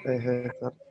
है सर।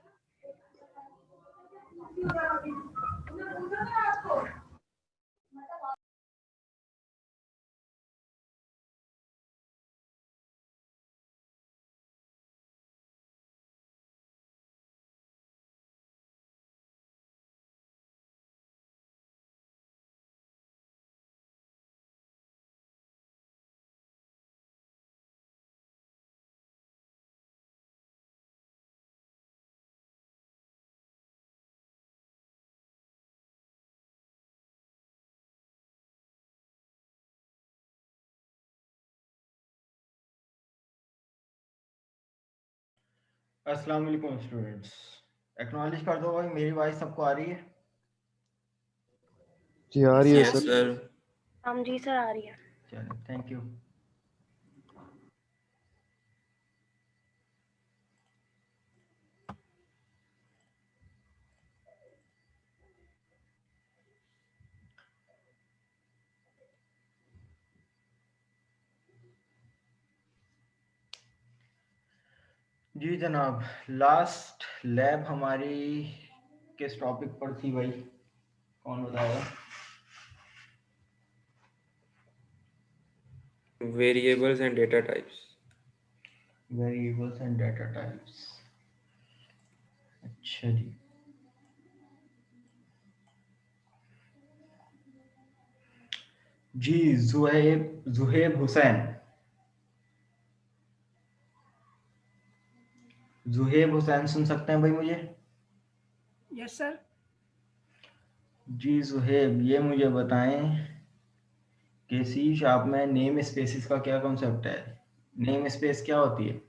अस्सलाम वालेकुम स्टूडेंट्स, एक्नॉलेज कर दो भाई, मेरी वॉइस सबको आ रही है? जी आ रही है यस सर। सर। हम जी सर आ रही है। चलो थैंक यू। जी जनाब, लास्ट लैब हमारी किस टॉपिक पर थी भाई, कौन बताएगा? Variables and data types. Variables and data types. अच्छा जी, जी जुहेब हुसैन, जुहेब हुसैन सुन सकते हैं भाई मुझे? Yes sir. जी जुहेब, ये मुझे बताएं कि सी शार्प में नेम स्पेसिस का क्या कॉन्सेप्ट है? नेम स्पेस क्या होती है?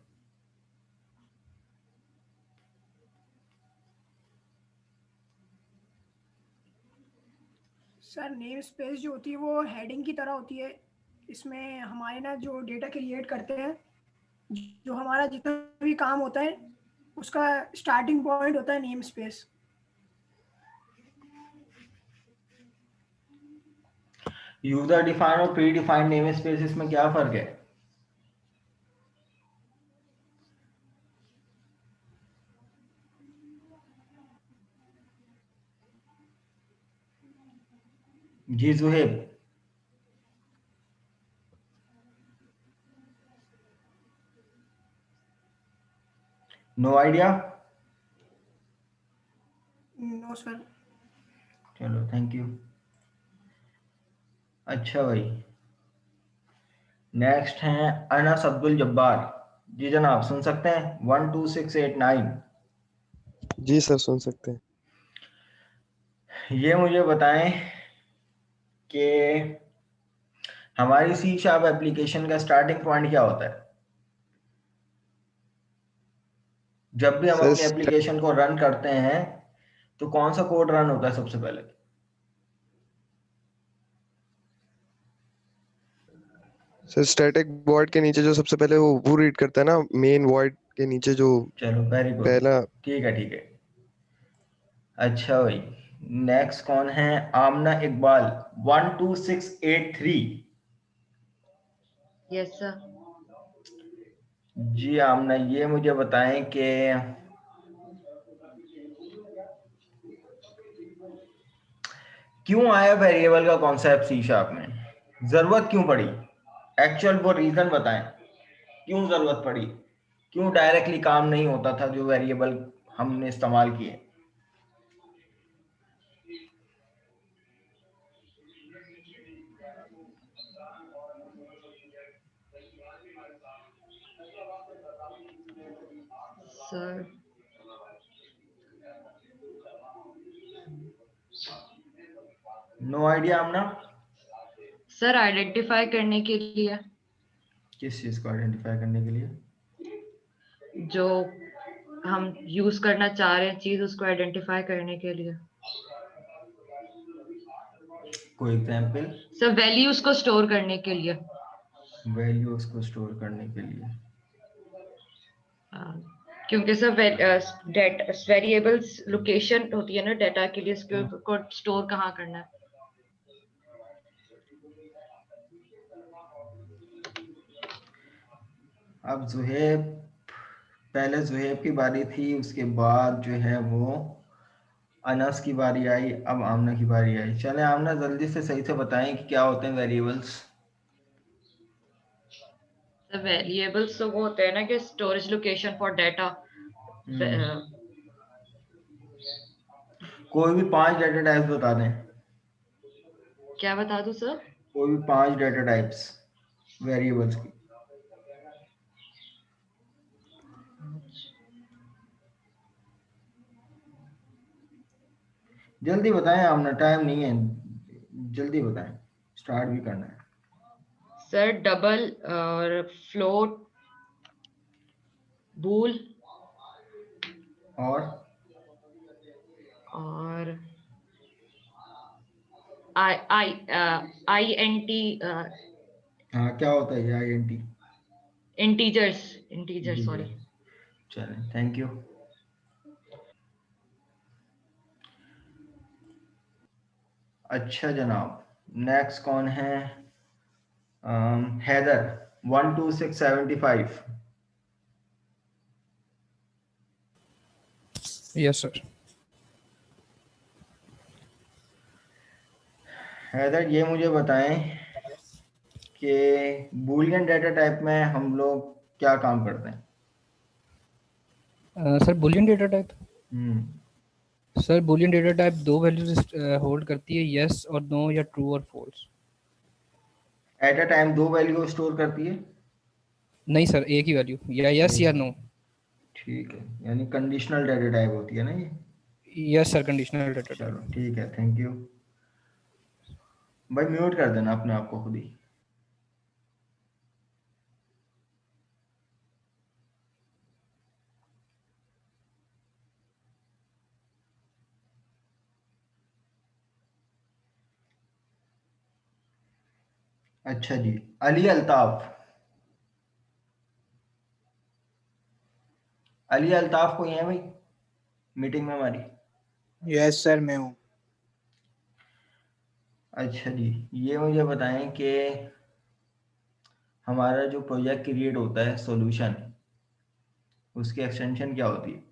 सर नेम स्पेस जो होती है वो हेडिंग की तरह होती है। इसमें हमारे ना जो डेटा क्रिएट करते हैं, जो हमारा जितना भी काम होता है उसका स्टार्टिंग पॉइंट होता है नेम स्पेस। यूजर डिफाइंड और प्री डिफाइंड नेम स्पेसिस में क्या फर्क है? जी Zuhaib, no idea? No sir. चलो थैंक यू। अच्छा भाई, नेक्स्ट हैं अनस अब्दुल जब्बार। जी जनाब, सुन सकते हैं? 12689। जी सर सुन सकते हैं। ये मुझे बताएं कि हमारी सी शार्प एप्लीकेशन का स्टार्टिंग पॉइंट क्या होता है? जब भी हम सर अपनी एप्लीकेशन को रन करते हैं तो कौन सा कोड रन होता है सबसे पहले? सर स्टैटिक वॉइड के नीचे जो सबसे पहले वो रीड करता है ना, मेन वॉइड के नीचे जो चलो वेरी गुड, पहला। ठीक है ठीक है। अच्छा भाई, नेक्स्ट कौन है? आमना इकबाल 12683। Yes sir. जी आमना, ये मुझे बताएं कि क्यों आया वेरिएबल का कॉन्सेप्ट सी शार्प में? जरूरत क्यों पड़ी? एक्चुअल वो रीजन बताएं, क्यों जरूरत पड़ी? क्यों डायरेक्टली काम नहीं होता था जो वेरिएबल हमने इस्तेमाल किए? सर नो आइडिया आमना? सर आइडेंटिफाई करने के लिए, किस चीज को आइडेंटिफाई करने के लिए? जो हम यूज करना चाह रहे हैं चीज उसको आइडेंटिफाई करने के लिए। कोई एग्जांपल? सर वैल्यूज को स्टोर करने के लिए। वैल्यूज को स्टोर करने के लिए। क्योंकि सर वेरिएबल्स लोकेशन होती है ना डेटा के लिए, इसको स्टोर कहाँ करना है। अब जुहेब, पहले जुहेब की बारी थी, उसके बाद जो है वो अनस की बारी आई, अब आमना की बारी आई। चले आमना जल्दी से सही से बताएं कि क्या होते हैं वेरिएबल्स। वेरिएबल्स तो वो होते हैं ना कि स्टोरेज लोकेशन फॉर डाटा। कोई भी 5 डाटा टाइप्स बता दें, क्या बता दूं सर? कोई भी 5 डाटा टाइप्स वेरिएबल्स की। जल्दी बताएं आमना, टाइम नहीं है, जल्दी बताएं, स्टार्ट भी करना है। सर डबल और फ्लोट, बूल और आई आई आई एन टी, हाँ, क्या होता है ये आईएनटी? इंटीजर्स जी सॉरी। चलें, थैंक यू। अच्छा जनाब, नेक्स्ट कौन है? हैदर 12675। Yes sir. हैदर ये मुझे बताएं कि बूलियन डाटा टाइप में हम लोग क्या काम करते हैं? Sir boolean data type, hmm sir boolean data type दो वैल्यूज होल्ड करती है, यस और नो या ट्रू और false. At a time 2 value store करती है? नहीं सर, एक ही वैल्यू, या यस या नो। ठीक है, यानी कंडीशनल डाटा टाइप होती है ना ये। यस सर, कंडीशनल डेटा चलो टाइप। ठीक है, थैंक यू भाई। म्यूट कर देना अपने आप को खुद ही। अच्छा जी, अली अल्ताफ, अली अल्ताफ कोई है भाई मीटिंग में हमारी? यस सर, मैं हूँ। अच्छा जी, ये मुझे बताएं कि हमारा जो प्रोजेक्ट क्रिएट होता है सॉल्यूशन, उसकी एक्सटेंशन क्या होती है?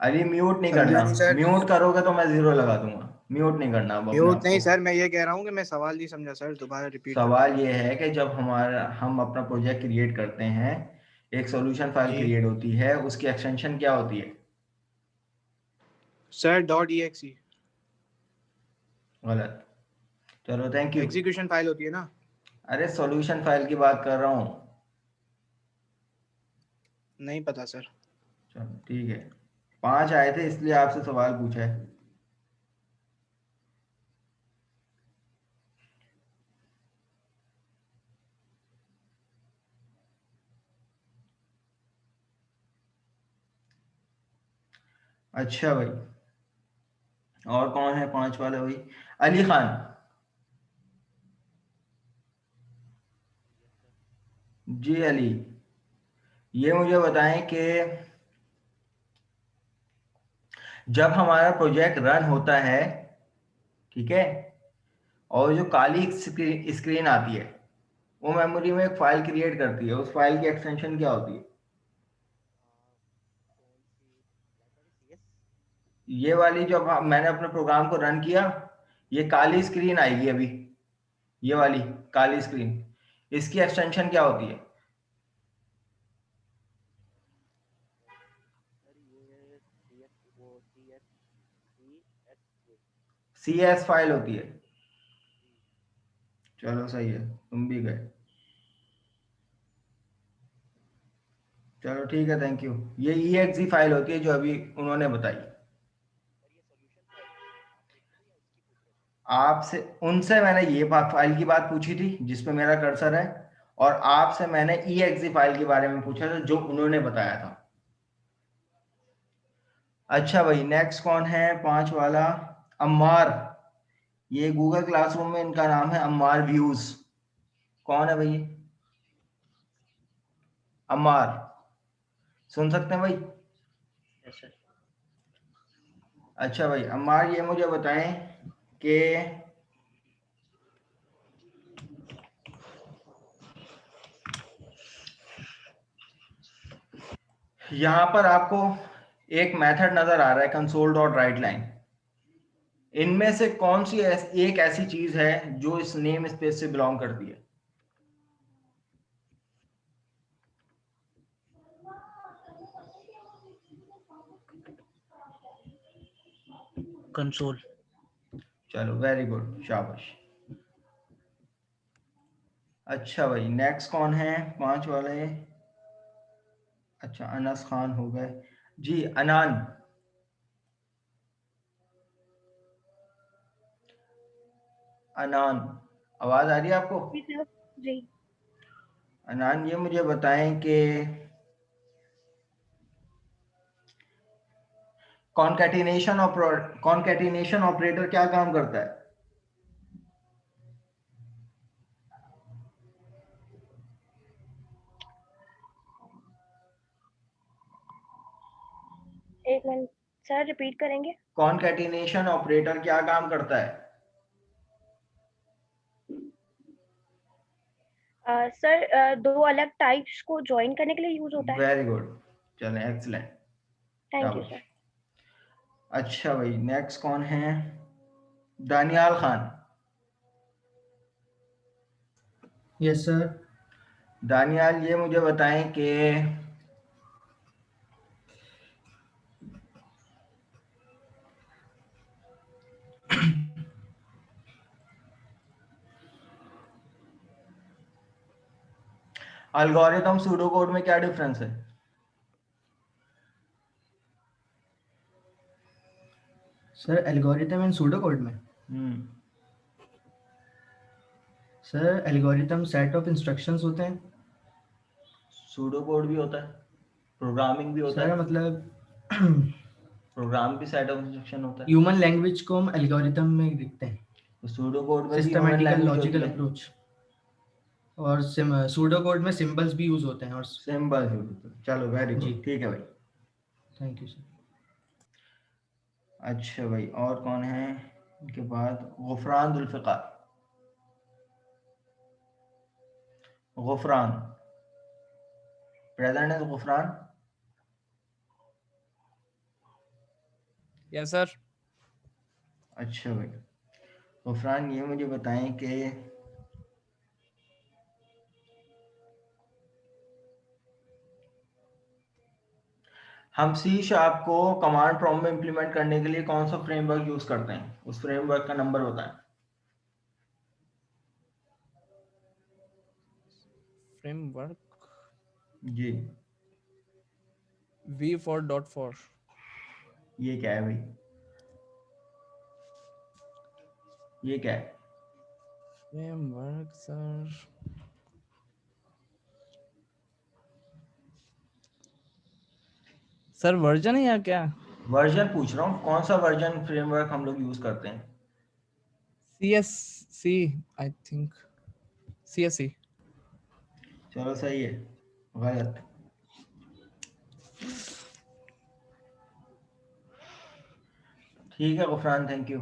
अली म्यूट नहीं समझा करना, नहीं सर। म्यूट करोगे तो मैं 0 लगा दूंगा। म्यूट नहीं करना अब अपने म्यूट आप नहीं को। सर, मैं ये कह रहा हूँ कि मैं सवाल नहीं समझा सर, दोबारा रिपीट कर सवाल दीजिए। ये है कि जब हम अपना प्रोजेक्ट क्रिएट करते हैं, एक सॉल्यूशन फाइल जी क्रिएट होती है, उसकी एक्सटेंशन क्या होती है? सर, डॉट .exe गलत। चलो थैंक यू। एग्जीक्यूशन फाइल होती है ना। अरे सॉल्यूशन फाइल की बात कर रहा हूँ। नहीं पता सर। चलो ठीक है, 5 आए थे इसलिए आपसे सवाल पूछा है। अच्छा भाई, और कौन है 5 वाले भाई? अली खान। जी अली, ये मुझे बताएं कि जब हमारा प्रोजेक्ट रन होता है, ठीक है, और जो काली स्क्रीन आती है, वो मेमोरी में एक फाइल क्रिएट करती है, उस फाइल की एक्सटेंशन क्या होती है? ये वाली, जब मैंने अपने प्रोग्राम को रन किया, ये काली स्क्रीन आएगी अभी, ये वाली काली स्क्रीन, इसकी एक्सटेंशन क्या होती है? सी एस फाइल होती है। चलो सही है, तुम भी गए। चलो ठीक है, थैंक यू। ये exe फाइल होती है जो अभी उन्होंने बताई। आपसे, उनसे मैंने ये फाइल की बात पूछी थी जिसपे मेरा कर्सर है, और आपसे मैंने exe फाइल के बारे में पूछा था जो उन्होंने बताया था। अच्छा भाई, नेक्स्ट कौन है 5 वाला? अम्मार, ये गूगल क्लासरूम में इनका नाम है अम्मार व्यूज। कौन है भाई? अम्मार, सुन सकते हैं भाई? अच्छा भाई, अम्मार ये मुझे बताएं कि यहाँ पर आपको एक मेथड नजर आ रहा है कंसोल डॉट राइट लाइन। इनमें से कौन सी एक ऐसी चीज है जो इस नेम स्पेस से बिलोंग करती है? कंसोल। चलो वेरी गुड, शाबाश। अच्छा भाई, नेक्स्ट कौन है 5 वाले? अच्छा, अनस खान हो गए जी। अनान, अनान आवाज आ रही है आपको? जी सर। जी। अनान, ये मुझे बताएं कि कॉन्कैटिनेशन ऑपरेटर क्या काम करता है? एक मिनट सर, रिपीट करेंगे? कॉन्कैटिनेशन ऑपरेटर क्या काम करता है? सर, दो अलग टाइप्स को ज्वाइन करने के लिए यूज होता है। वेरी गुड, चलें, एक्सीलेंट, थैंक यू शाबाश। सर। अच्छा भाई, नेक्स्ट कौन है? दानियाल खान। Yes sir. दानियाल, ये मुझे बताएं कि एल्गोरिथम सूडो कोड में क्या डिफरेंस है? Sir algorithm and pseudo code में sir algorithm set of instructions होते हैं। सूडो कोड भी होता है, प्रोग्रामिंग भी होता सर है। मतलब प्रोग्राम भी सेट ऑफ इंस्ट्रक्शन होता है। ह्यूमन लैंग्वेज को हम एल्गोरिथम में लिखते हैं, तो सूडो कोड में भी ह्यूमन सिस्टमैटिकल लैंग्वेज होती लॉजिकल है। अप्रोच। और सूडो कोड में सिंबल्स भी यूज होते हैं। और सिंबल। चलो वेरी जी, गुड, ठीक है भाई। Thank you sir. अच्छा भाई, और कौन है इनके बाद? गुफरान जुल्फ़िकार। गुफरान, प्रेजेंट है गुफरान? Yes sir. अच्छा भाई, गुफरान, ये मुझे बताएं कि हम सी शार्प को कमांड प्रॉम्प्ट में इंप्लीमेंट करने के लिए कौन सा फ्रेमवर्क यूज करते हैं? उस फ्रेमवर्क का नंबर बताएं। फ्रेमवर्क जी, v4.4। ये क्या है भाई? ये क्या है? फ्रेमवर्क सर, सर वर्जन है या क्या? वर्जन पूछ रहा हूँ, कौन सा वर्जन फ्रेमवर्क हम लोग यूज करते हैं? CSC I think, CSC। चलो सही है, गलत। ठीक है गुफरान, थैंक यू।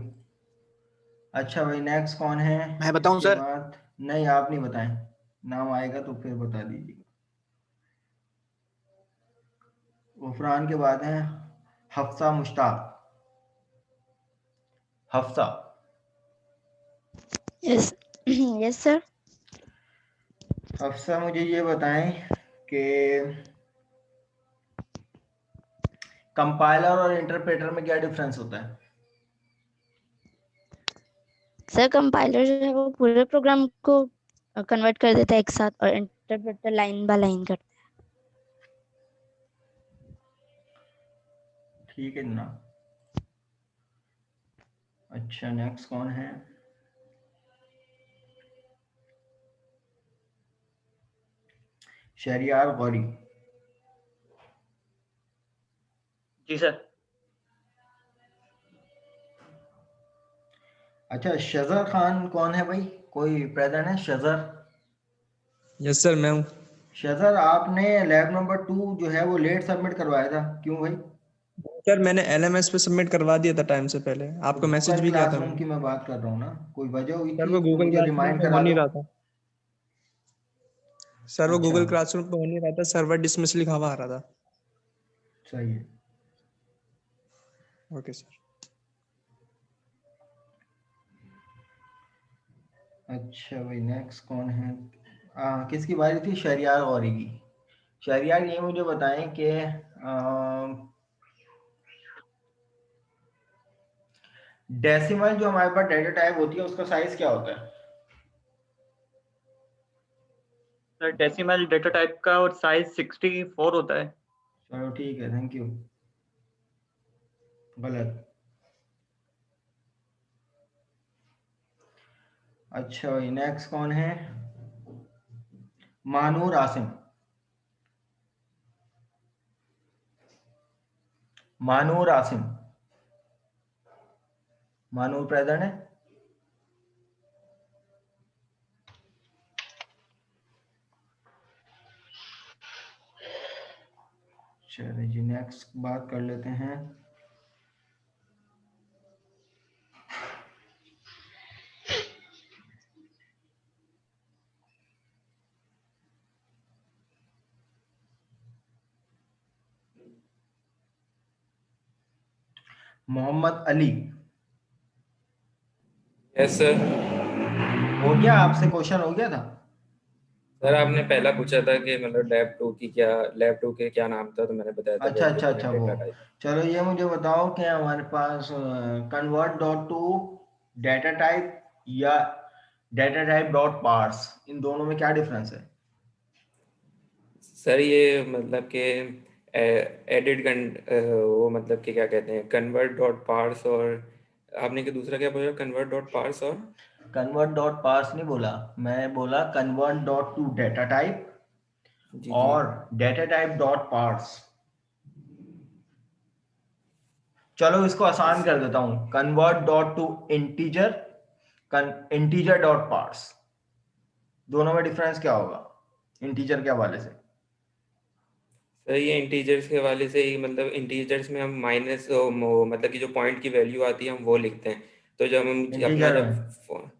अच्छा भाई, नेक्स्ट कौन है? मैं बताऊं इसके सर? बाद नहीं, आप नहीं बताएं, नाम आएगा तो फिर बता दीजिए। गुफरान के बाद है Hafsa Mushtaq. Hafsa, yes yes sir. Hafsa, मुझे ये बताएं कि कंपाइलर और इंटरप्रेटर में क्या डिफरेंस होता है? सर कंपाइलर जो है वो पूरे प्रोग्राम को कन्वर्ट कर देता है एक साथ, और इंटरप्रेटर लाइन बाय लाइन करता है। ठीक है जनाब। अच्छा, नेक्स्ट कौन है? शहरियार गौरी। जी सर। अच्छा, शजर खान कौन है भाई? कोई प्रेजेंट है? शजर? यस सर, मैं हूँ। शजर, आपने लैब नंबर 2 जो है वो लेट सबमिट करवाया था, क्यों भाई? सर मैंने LMS पे सबमिट करवा दिया था टाइम से पहले, आपको मैसेज गूगल भी किया था क्लासरूम मैंने। की मैं बात कर रहा हूँ ना, कोई वजह हुई सर थी वो तो गूगल मुझे क्लासरूम रिमाइंड पे हो करा नहीं दो। रहा था। सर वो अच्छा, गूगल क्लासरूम पे हो नहीं रहा था, सर्वर डिसमिस लिखा हुआ आ रहा था। सही है। Okay sir. अच्छा भाई नेक्स्ट कौन है? किसकी बारी थी? शहरियार गौरी की। शहरियार ये मुझे बताएं कि डेसिमल जो हमारे पास डेटा टाइप होती है उसका साइज क्या होता है? सर डेसिमल डेटा टाइप का और साइज 64 होता है। चलो ठीक है, थैंक यू। गलत। अच्छा भाई नेक्स्ट कौन है? मानूर आसिम। मानूर आसिम। मानूर प्रेजेंट है? चलिए जी नेक्स्ट बात कर लेते हैं। मोहम्मद अली। Yes sir. हो गया? आपसे क्वेश्चन हो गया था? सर आपने पहला पूछा था कि मतलब लैब 2 के क्या नाम था, तो मैंने बताया था अच्छा अच्छा अच्छा, वो डेटा टाइप। चलो ये मुझे बताओ कि हमारे पास convert dot to data type या डेटा टाइप डॉट पार्स, इन दोनों में क्या डिफरेंस है? सर ये मतलब कि वो मतलब कि क्या कहते हैं, कन्वर्ट डॉट पार्स, और आपने क्या दूसरा क्या बोला? कन्वर्ट डॉट पार्स और कन्वर्ट डॉट पार्स नहीं बोला, मैं बोला convert dot to data type जी और डेटा टाइप डॉट पार्स। चलो इसको आसान कर देता हूं, convert dot to integer, integer dot parse. दोनों में डिफरेंस क्या होगा इंटीजर के हवाले से? सर ये इंटीजर्स के हवाले से ही, मतलब इंटीजर्स में हम माइनस मतलब कि जो पॉइंट की वैल्यू आती है हम वो लिखते हैं। तो जब हम अपना इंटीजर में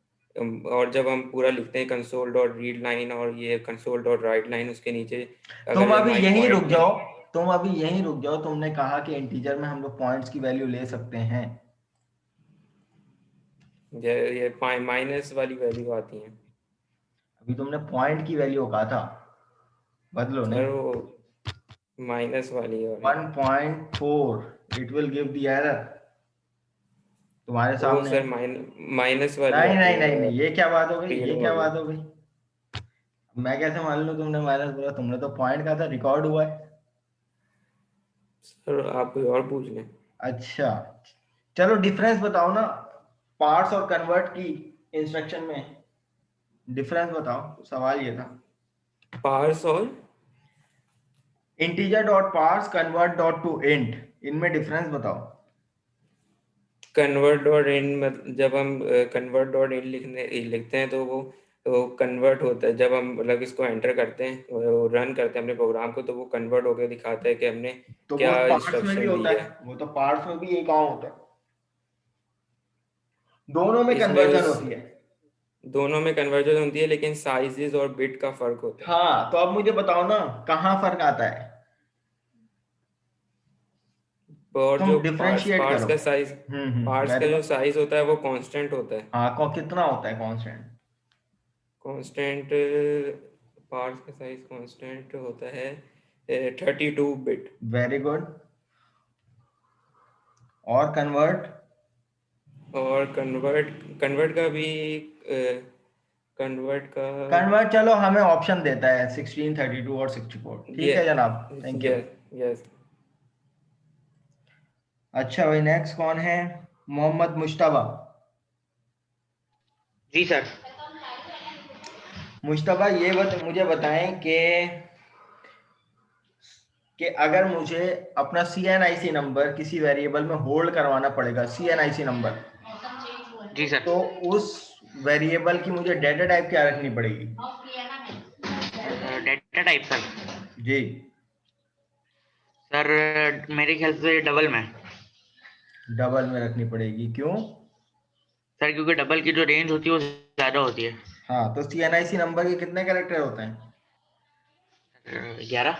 और जब हम पूरा लिखते हैं कंसोल डॉट रीड लाइन और ये कंसोल डॉट राइट लाइन, उसके नीचे तुम अगर अभी हमारी यहीं रुक पॉइंट जाओ, तुम अभी यहीं रुक जाओ। तुमने कहा कि इंटीजर में हम लोग पॉइंट्स की वैल्यू ले सकते हैं। ये माइनस वाली वैल्यू आती है। अभी तुमने पॉइंट की वैल्यू कहा था, बदलो सर नहीं। वो माइनस वाली है। 1.4 it will give the error तुम्हारे वो सामने सर है। माइनस वाली नहीं आती नहीं नहीं है। नहीं, ये क्या बात हो गई? रीड ये क्या वाली। बात हो गई? मैं कैसे मान लूं तुमने माइनस बोला? तुमने तो पॉइंट कहा था, रिकॉर्ड हुआ है। सर आप कोई और पूछ लें। अच्छा चलो डिफरेंस बताओ ना, पार्स और कन्वर्ट की इंस्ट्रक्शन में डिफरेंस बताओ, सवाल ये था। पार्स और integer dot parse, convert dot to int, इनमें डिफरेंस बताओ। कन्वर्ट डॉट इन, जब हम कन्वर्ट डॉट इन लिखते हैं तो वो कन्वर्ट होता है। जब हम मतलब इसको एंटर करते हैं, रन करते हैं अपने प्रोग्राम को, तो वो कन्वर्ट होकर दिखाता है कि हमने तो वो क्या पार्ट्स में भी इंस्ट्रक्शन दी होता है। है, वो तो पार्ट्स में भी एक काम होता है। दोनों में इसमें कन्वर्जन होती है। दोनों में कन्वर्जन होती है, लेकिन साइजेस और बिट का फर्क होता है। हाँ तो अब मुझे बताओ ना कहाँ फर्क आता है? और तुम जो डिफरेंशिएट पार्ट्स करो। का साइज, पार्ट्स का वेरी जो गुड। साइज होता है वो कांस्टेंट होता है। हाँ कितना होता है कांस्टेंट? कांस्टेंट पार्ट्स का साइज कांस्टेंट होता है 32 बिट। Very good. और कन्वर्ट? और कन्वर्ट का भी कन्वर्ट चलो हमें ऑप्शन देता है 16, 32 और 64। ठीक है जनाब, थैंक यू। यस। अच्छा भाई नेक्स्ट कौन है? मोहम्मद मुश्तबा। जी सर। मुश्तबा ये मुझे बताएं कि अगर मुझे अपना CNIC नंबर किसी वेरिएबल में होल्ड करवाना पड़ेगा, CNIC नंबर, जी सर। तो उस वेरिएबल की मुझे डेटा टाइप क्या रखनी पड़ेगी? Data type sir? जी सर मेरे ख्याल से डबल में। डबल में रखनी पड़ेगी, क्यों? सर क्योंकि डबल की जो रेंज होती है वो ज्यादा होती है। हाँ तो CNIC नंबर के कितने कैरेक्टर होते हैं? 11।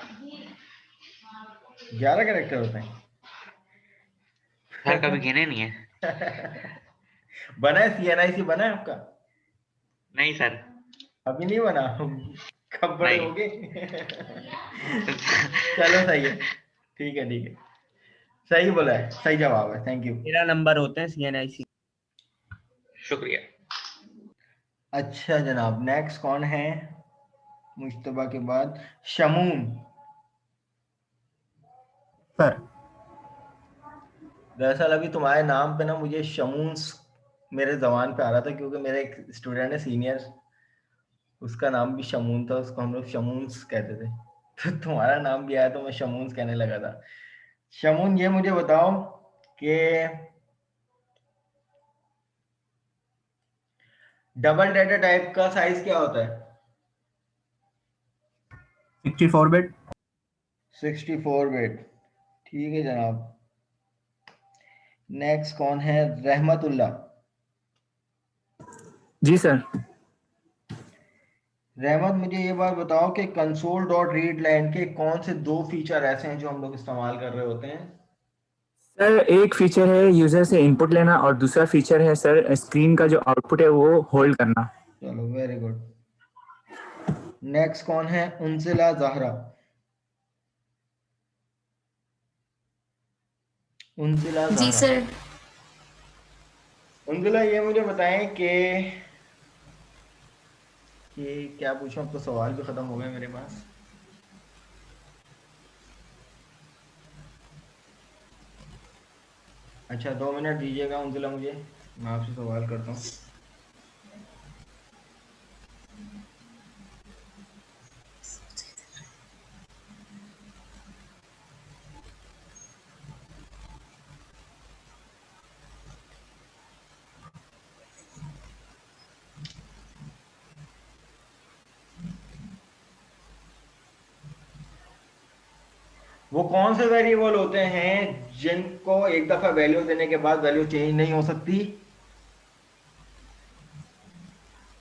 11 कैरेक्टर होते हैं? सर कभी गिने नहीं है। बना है CNIC बना है आपका? नहीं सर। अभी नहीं बना? कब बड़े नहीं। होगे? चलो सही है, ठीक है ठीक है, सही बोला है, सही जवाब है, थैंक यू। 13 नंबर होते हैं CNIC। शुक्रिया। अच्छा जनाब, नेक्स्ट कौन है मुश्तबा के बाद? शमून। सर दरअसल अभी तुम्हारे नाम पे ना मुझे शमून मेरे जबान पे आ रहा था, क्योंकि मेरा एक स्टूडेंट है सीनियर, उसका नाम भी शमून था, उसको हम लोग शमून्स कहते थे, तो तुम्हारा नाम भी आया तो मैं शमून्स कहने लगा था। शमून, ये मुझे बताओ कि डबल डेटा टाइप का साइज क्या होता है? 64 बिट। 64 बिट, ठीक है जनाब। नेक्स्ट कौन है? रहमतुल्लाह। जी सर। रहमत, मुझे ये बात बताओ कि कंसोल डॉट रीड लाइन के कौन से 2 फीचर ऐसे हैं जो हम लोग इस्तेमाल कर रहे होते हैं? सर एक फीचर है यूजर से इनपुट लेना और दूसरा फीचर है सर स्क्रीन का जो आउटपुट है वो होल्ड करना। चलो वेरी गुड। नेक्स्ट कौन है? उनजिला ज़हरा। उनजिला ज़हरा। जी सर। उनजिला, ये मुझे बताएं कि क्या पूछूं, अब तो सवाल भी खत्म हो गए मेरे पास। अच्छा 2 मिनट दीजिएगा उनजिला मुझे, मैं आपसे सवाल करता हूँ। वो कौन से वेरिएबल होते हैं जिनको एक दफा वैल्यू देने के बाद वैल्यू चेंज नहीं हो सकती?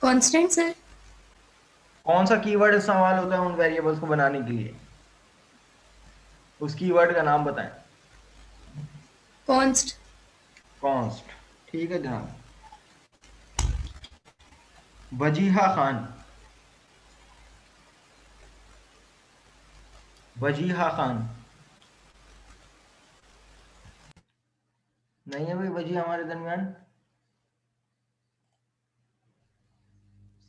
Constant sir. कौन सा कीवर्ड इस्तेमाल होता है उन वेरिएबल्स को बनाने के लिए? उस कीवर्ड का नाम बताएं। कॉन्स्ट। कॉन्स्ट, ठीक है जनाब। वजीहा खान। वजीहा खान नहीं है भाई वजी हमारे दरमियान।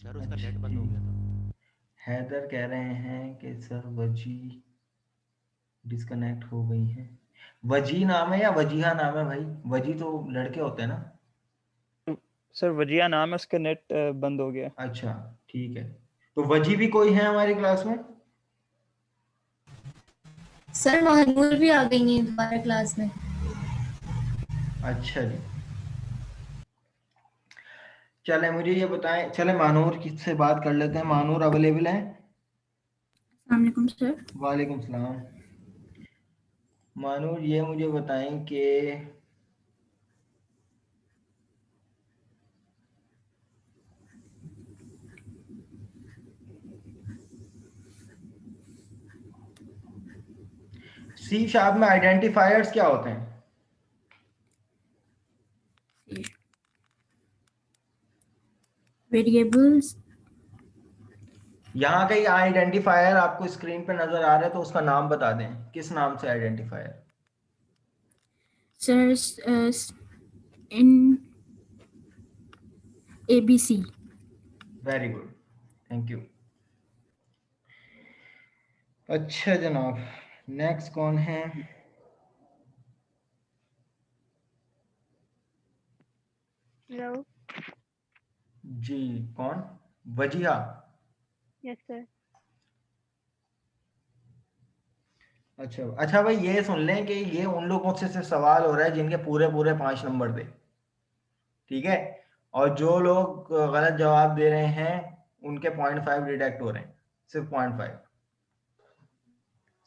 सर उसका नेट बंद हो गया था। हैदर कह रहे हैं कि सर वजी डिस्कनेक्ट हो गई है। वजी नाम है या वजीहा नाम है भाई? वजी तो लड़के होते हैं ना। सर वजिया नाम है, उसका नेट बंद हो गया। अच्छा ठीक है, तो वजी भी कोई है हमारी क्लास में? सर महानूर भी आ गई है दोबारा क्लास में। अच्छा जी, चले मुझे ये बताएं, चले मानूर से बात कर लेते हैं। मानूर अवेलेबल है? अस्सलामुअलैकुम सर। वालेकुम सलाम। मानूर, ये मुझे बताएं कि सी शार्प में आइडेंटिफायर्स क्या होते हैं? वेरिएबल्स। यहाँ कहीं आइडेंटिफायर आपको स्क्रीन पे नजर आ रहा है तो उसका नाम बता दें, किस नाम से identifier? Sir in ABC। Very good, thank you. अच्छा जनाब, नेक्स्ट कौन है? हेलो जी, कौन? वजीहा। Yes sir. अच्छा अच्छा भाई, ये सुन लें कि ये उन लोगों से सवाल हो रहा है जिनके पूरे पूरे 5 नंबर थे, ठीक है? और जो लोग गलत जवाब दे रहे हैं उनके 0.5 डिडक्ट हो रहे हैं, सिर्फ 0.5।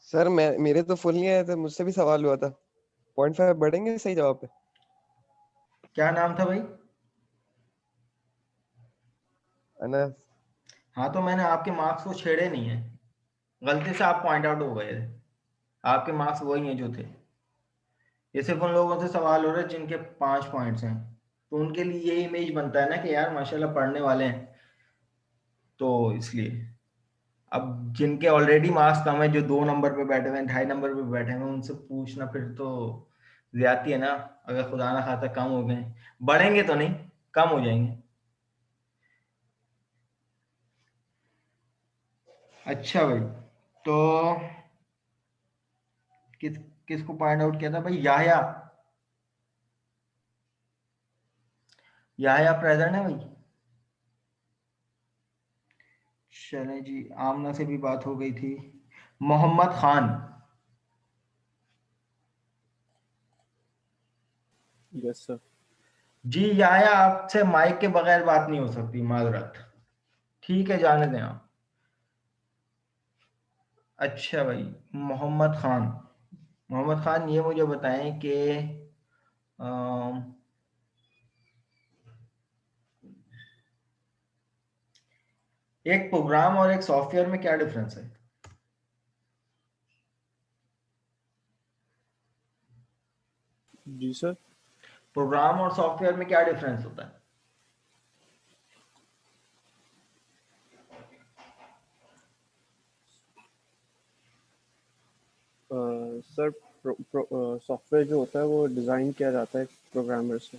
सर मेरे तो फुल नहीं आए थे, मुझसे भी सवाल हुआ था। 0.5 बढ़ेंगे सही जवाब पे? क्या नाम था भाई? अनस। हाँ तो मैंने आपके मार्क्स को छेड़े नहीं है, गलती से आप पॉइंट आउट हो गए थे। आपके मार्क्स वही हैं जो थे। ये सिर्फ उन लोगों से सवाल हो रहे हैं जिनके 5 पॉइंट्स हैं, तो उनके लिए ये इमेज बनता है ना कि यार माशाल्लाह पढ़ने वाले हैं, तो इसलिए। अब जिनके ऑलरेडी मार्क्स कम है, जो 2 नंबर पे बैठे हुए हैं, 2.5 नंबर पे बैठे हुए हैं, उनसे पूछना फिर तो ज्यादती है ना। अगर खुदा ना खासा कम हो गए, बढ़ेंगे तो नहीं, कम हो जाएंगे। अच्छा भाई, तो किसको पॉइंट आउट किया था भाई? याह्या प्रेजेंट है भाई? चले जी, आमना से भी बात हो गई थी। मोहम्मद खान। Yes sir. जी याह्या, आपसे माइक के बगैर बात नहीं हो सकती, माजरत। ठीक है, जाने दें आप। अच्छा भाई, मोहम्मद खान ये मुझे बताएं कि एक प्रोग्राम और एक सॉफ्टवेयर में क्या डिफरेंस है? जी सर। प्रोग्राम और सॉफ्टवेयर में क्या डिफरेंस होता है? सर सॉफ्टवेयर जो होता है वो डिज़ाइन किया जाता है प्रोग्रामर से,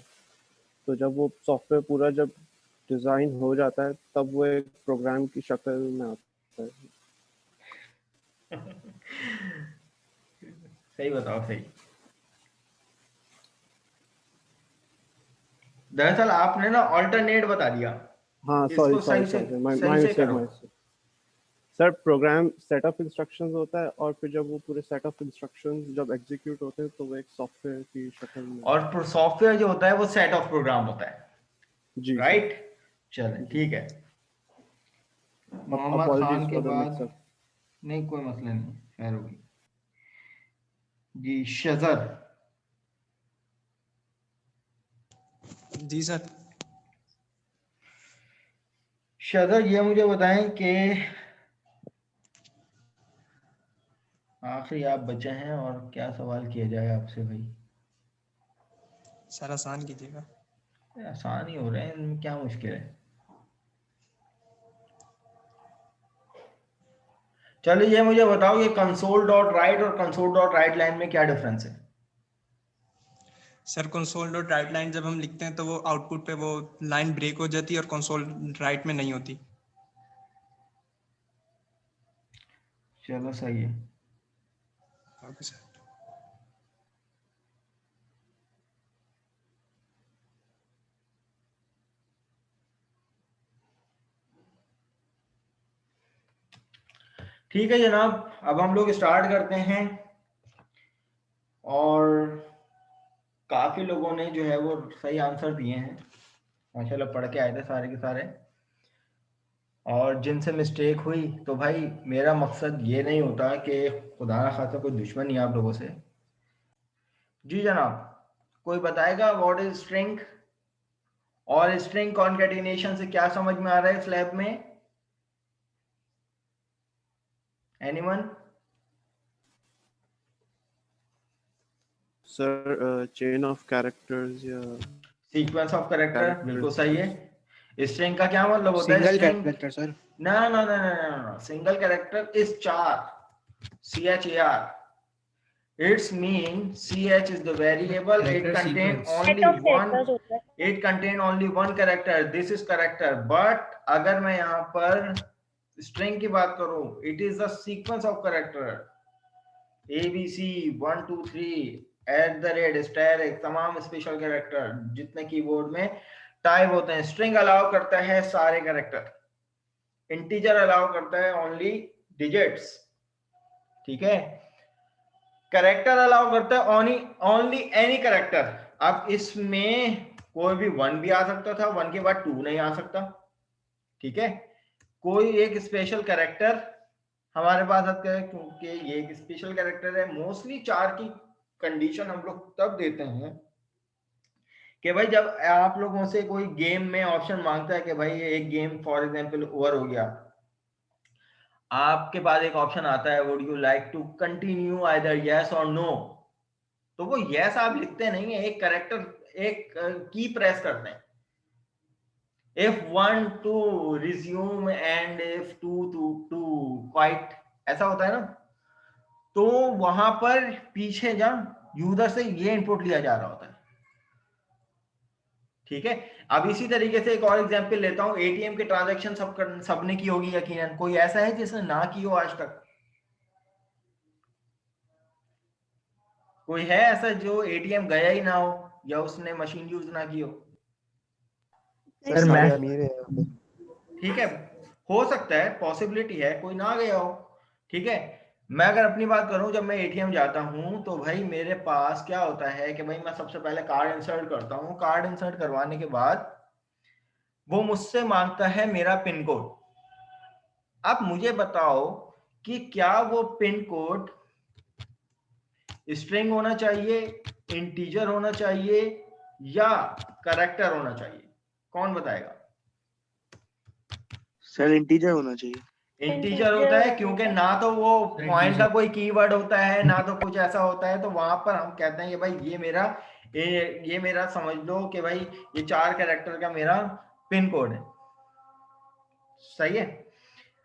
तो जब वो सॉफ्टवेयर पूरा जब डिज़ाइन हो जाता है तब वो एक प्रोग्राम की शक्ल में आता है। सही बताओ, सही। दरअसल आपने ना ऑल्टरनेट बता दिया। हाँ इसको सॉरी सही से करो। Sir program set of instructions होता है और फिर जब वो पूरे सेट ऑफ इंस्ट्रक्शंस जब एग्जीक्यूट होते हैं तो वो एक सॉफ्टवेयर की शक्ल में। और सॉफ्टवेयर जो होता है वो सेट ऑफ प्रोग्राम होता है। जी राइट, चलें ठीक है। मोहम्मद खान के बाद नहीं, कोई मसला नहीं, खैर होगी। जी शजर। जी सर। शजर, ये मुझे बताएं कि आखिरी आप बचे हैं और क्या सवाल किया जाए आपसे भाई? सर आसान कीजिएगा। आसान ही हो रहे हैं, इनमें क्या मुश्किल है? चलिए ये मुझे बताओ, ये कंसोल डॉट राइट और कंसोल डॉट राइट लाइन में क्या डिफरेंस है? Sir console dot right line जब हम लिखते हैं तो वो आउटपुट पे वो लाइन ब्रेक हो जाती है और कंसोल राइट में नहीं होती। चलो सही है। Okay sir. ठीक है जनाब, अब हम लोग स्टार्ट करते हैं। और काफी लोगों ने जो है वो सही आंसर दिए हैं, माशाल्लाह पढ़ के आए थे सारे के सारे। और जिनसे मिस्टेक हुई तो भाई मेरा मकसद ये नहीं होता कि खुदा ना खासा कोई दुश्मनी आप लोगों से। जी जनाब, कोई बताएगा व्हाट इज स्ट्रिंग और स्ट्रिंग कॉन्कैटिनेशन से क्या समझ में आ रहा है इस लैब में? Anyone? Sir chain of characters या सीक्वेंस ऑफ कैरेक्टर, बिल्कुल सही है। स्ट्रिंग का क्या मतलब होता है? Single character sir. No. Single character is चार, CHAR. Its mean CH is the variable. It contain only one character. This is character. But अगर मैं यहाँ पर string की बात करूँ, it is a sequence of character. ABC 1 2 3 ***, तमाम special character जितने कीबोर्ड में टाइप होते हैं। स्ट्रिंग अलाउ करता है सारे कैरेक्टर, इंटीजर अलाउ करता है ओनली डिजिट्स, ठीक है। कैरेक्टर अलाउ करता है ओनली एनी कैरेक्टर। अब इसमें कोई भी 1 भी आ सकता था, 1 के बाद 2 नहीं आ सकता, ठीक है। कोई एक स्पेशल कैरेक्टर हमारे पास आता है, क्योंकि ये एक स्पेशल कैरेक्टर है। मोस्टली 4 की कंडीशन हम लोग तब देते हैं कि भाई जब आप लोगों से कोई गेम में ऑप्शन मांगता है कि भाई एक गेम फॉर एग्जांपल ओवर हो गया, आपके पास एक ऑप्शन आता है would you like to continue either yes और नो, तो वो यस आप लिखते नहीं है, एक करेक्टर एक की प्रेस करते हैं, if one to resume and if two to quite, ऐसा होता है ना, तो वहां पर पीछे जा यूजर से ये इनपुट लिया जा रहा होता है। ठीक है, अब इसी तरीके से एक और एग्जांपल लेता हूं, एटीएम के ट्रांजैक्शन सबने की होगी यकीनन, कोई ऐसा है जिसने ना की हो आज तक? कोई है ऐसा जो एटीएम गया ही ना हो या उसने मशीन यूज ना की हो? सर मैं अमीर है। ठीक है, हो सकता है, पॉसिबिलिटी है कोई ना गया हो। ठीक है, मैं अगर अपनी बात करूं, जब मैं एटीएम जाता हूं तो भाई मेरे पास क्या होता है कि भाई मैं सबसे पहले कार्ड इंसर्ट करता हूं, कार्ड इंसर्ट करवाने के बाद वो मुझसे मांगता है मेरा पिन कोड। अब मुझे बताओ कि क्या वो पिन कोड स्ट्रिंग होना चाहिए, इंटीजर होना चाहिए या कैरेक्टर होना चाहिए? कौन बताएगा? सर इंटीजर होना चाहिए। इंटीजर होता है क्योंकि ना तो वो पॉइंट का कोई कीवर्ड होता है ना तो कुछ ऐसा होता है, तो वहां पर हम कहते हैं कि भाई ये मेरा समझ लो कि भाई ये 4 कैरेक्टर का मेरा पिन कोड है। सही है।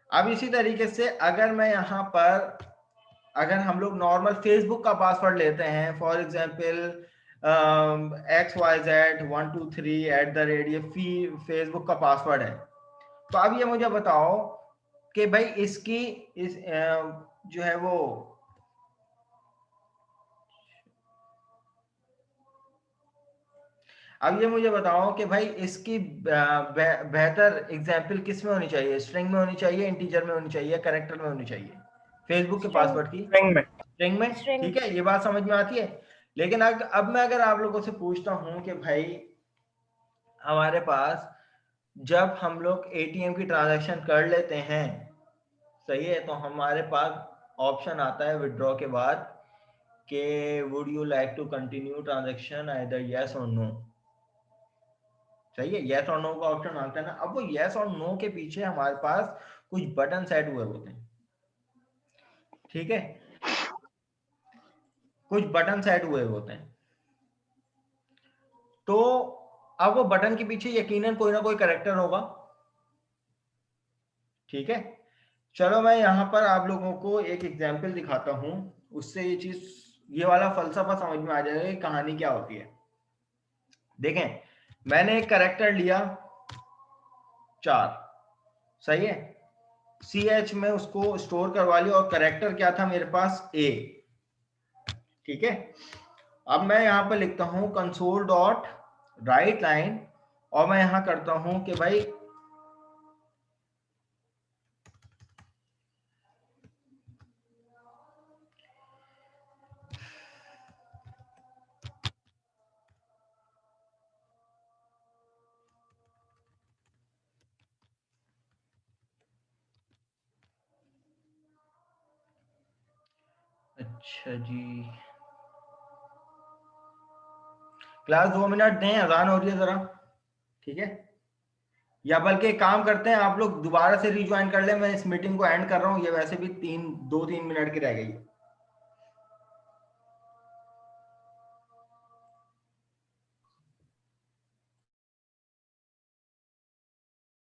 अब इसी तरीके से अगर मैं यहाँ पर, अगर हम लोग नॉर्मल फेसबुक का पासवर्ड लेते हैं, फॉर एग्जांपल XYZ123 ये फेसबुक का पासवर्ड है, तो अब ये मुझे बताओ कि भाई इसकी जो है वो अब ये मुझे बताओ कि भाई इसकी बेहतर एग्जांपल किस में होनी चाहिए? स्ट्रिंग में होनी चाहिए, इंटीजर में होनी चाहिए, कैरेक्टर में होनी चाहिए? फेसबुक के पासवर्ड की स्ट्रिंग में। ठीक है, ये बात समझ में आती है। लेकिन अब मैं अगर आप लोगों से पूछता हूं कि भाई हमारे पास जब हम लोग एटीएम की ट्रांजैक्शन कर लेते हैं, सही है, तो हमारे पास ऑप्शन आता है विड्रॉ के बाद कि would you like to continue transaction either yes और नो। सही है, यस और नो का ऑप्शन आता है ना। अब वो यस और नो के पीछे हमारे पास कुछ बटन सेट हुए होते हैं। ठीक है, कुछ बटन सेट हुए होते हैं, तो अब वो बटन के पीछे यकीनन कोई ना कोई कैरेक्टर होगा। ठीक है, चलो मैं यहाँ पर आप लोगों को एक एग्जाम्पल दिखाता हूं, उससे ये वाला फलसफा समझ में आ जाएगा कि कहानी क्या होती है। देखें, मैंने एक कैरेक्टर लिया 4, सही है, CH में उसको स्टोर करवा लिया और कैरेक्टर क्या था मेरे पास? A। ठीक है, अब मैं यहाँ पर लिखता हूं कंसोल डॉट राइट लाइन और मैं यहां करता हूं कि भाई अच्छा जी, क्लास 2 मिनट दें, अजान हो रही है जरा। ठीक है, या बल्कि एक काम करते हैं, आप लोग दोबारा से रिज्वाइन कर ले, मैं इस मीटिंग को एंड कर रहा हूं, ये वैसे भी 2-3 मिनट की रह गई है।